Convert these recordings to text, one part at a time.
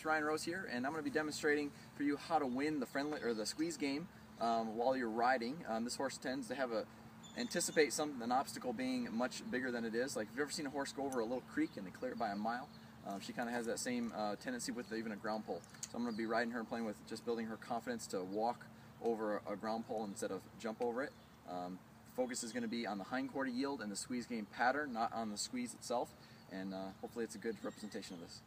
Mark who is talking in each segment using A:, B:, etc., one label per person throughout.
A: Ryan Rose here, and I'm going to be demonstrating for you how to win the friendly or the squeeze game while you're riding. This horse tends to have anticipate an obstacle being much bigger than it is. Like, if you've ever seen a horse go over a little creek and they clear it by a mile, she kind of has that same tendency with even a ground pole. So I'm going to be riding her and playing with just building her confidence to walk over a ground pole instead of jump over it. Focus is going to be on the hindquarter yield and the squeeze game pattern, not on the squeeze itself, and hopefully it's a good representation of this.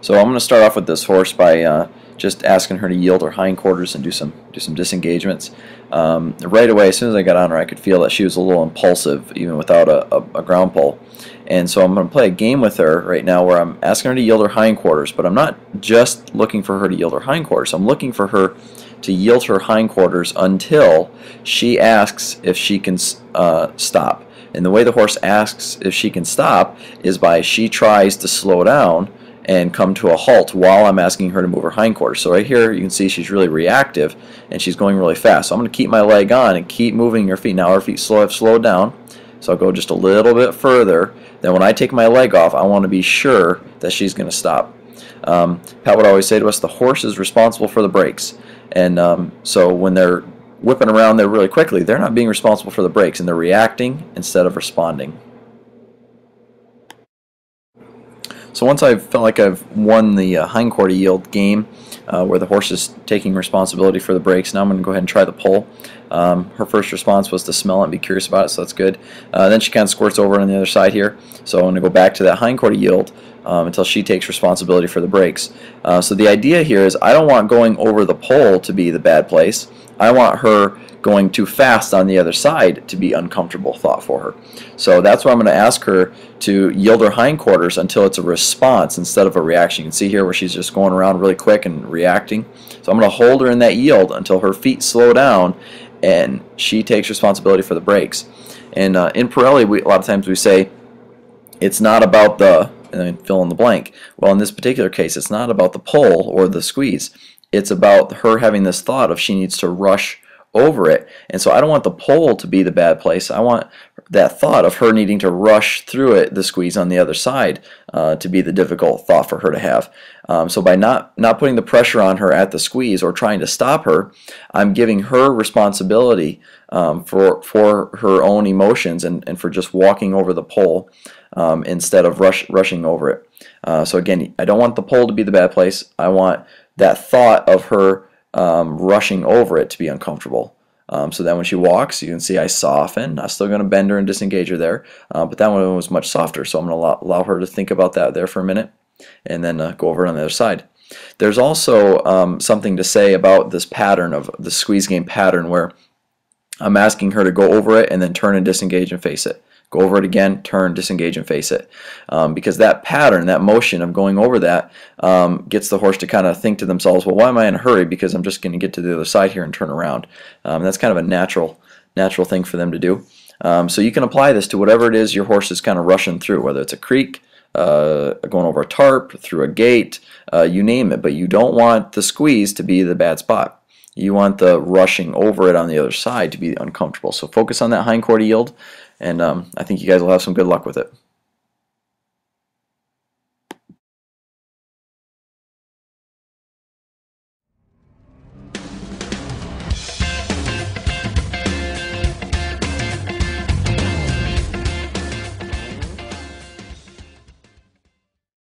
B: So I'm going to start off with this horse by just asking her to yield her hindquarters and do some disengagements. Right away, as soon as I got on her, I could feel that she was a little impulsive, even without a ground pole. And so I'm going to play a game with her right now where I'm asking her to yield her hindquarters, but I'm not just looking for her to yield her hindquarters. I'm looking for her to yield her hindquarters until she asks if she can stop. And the way the horse asks if she can stop is by she tries to slow down and come to a halt while I'm asking her to move her hindquarters. So right here you can see she's really reactive and she's going really fast. So I'm going to keep my leg on and keep moving her feet. Now her feet have slowed down, so I'll go just a little bit further. Then when I take my leg off, I want to be sure that she's going to stop. Pat would always say to us, the horse is responsible for the brakes. And so when they're whipping around there really quickly, they're not being responsible for the brakes, and they're reacting instead of responding. So once I felt like I've won the hindquarter yield game, where the horse is taking responsibility for the brakes, now I'm going to go ahead and try the pole. Her first response was to smell it and be curious about it, so that's good. Then she kind of squirts over on the other side here, so I'm going to go back to that hindquarter yield until she takes responsibility for the brakes. So the idea here is I don't want going over the pole to be the bad place. I want her going too fast on the other side to be uncomfortable thought for her. So that's why I'm going to ask her to yield her hindquarters until it's a response instead of a reaction. You can see here where she's just going around really quick and reacting. So I'm going to hold her in that yield until her feet slow down and she takes responsibility for the brakes. And in Pirelli, a lot of times we say it's not about the, and then fill in the blank. Well, in this particular case, it's not about the pull or the squeeze. It's about her having this thought of she needs to rush over it. And so I don't want the pole to be the bad place. I want that thought of her needing to rush through it, the squeeze on the other side, to be the difficult thought for her to have. So by not putting the pressure on her at the squeeze or trying to stop her, I'm giving her responsibility for her own emotions and for just walking over the pole instead of rushing over it. So again, I don't want the pole to be the bad place. I want that thought of her rushing over it to be uncomfortable. So then when she walks, you can see I soften. I'm still going to bend her and disengage her there, but that one was much softer, so I'm going to allow her to think about that there for a minute and then go over on the other side. There's also something to say about this pattern of the squeeze game pattern where I'm asking her to go over it and then turn and disengage and face it. Go over it again, turn, disengage, and face it. Because that pattern, that motion of going over that, gets the horse to kind of think to themselves, well, why am I in a hurry? Because I'm just going to get to the other side here and turn around. That's kind of a natural thing for them to do. So you can apply this to whatever it is your horse is kind of rushing through, whether it's a creek, going over a tarp, through a gate, you name it. But you don't want the squeeze to be the bad spot. You want the rushing over it on the other side to be uncomfortable. So focus on that hindquarter yield, and I think you guys will have some good luck with it.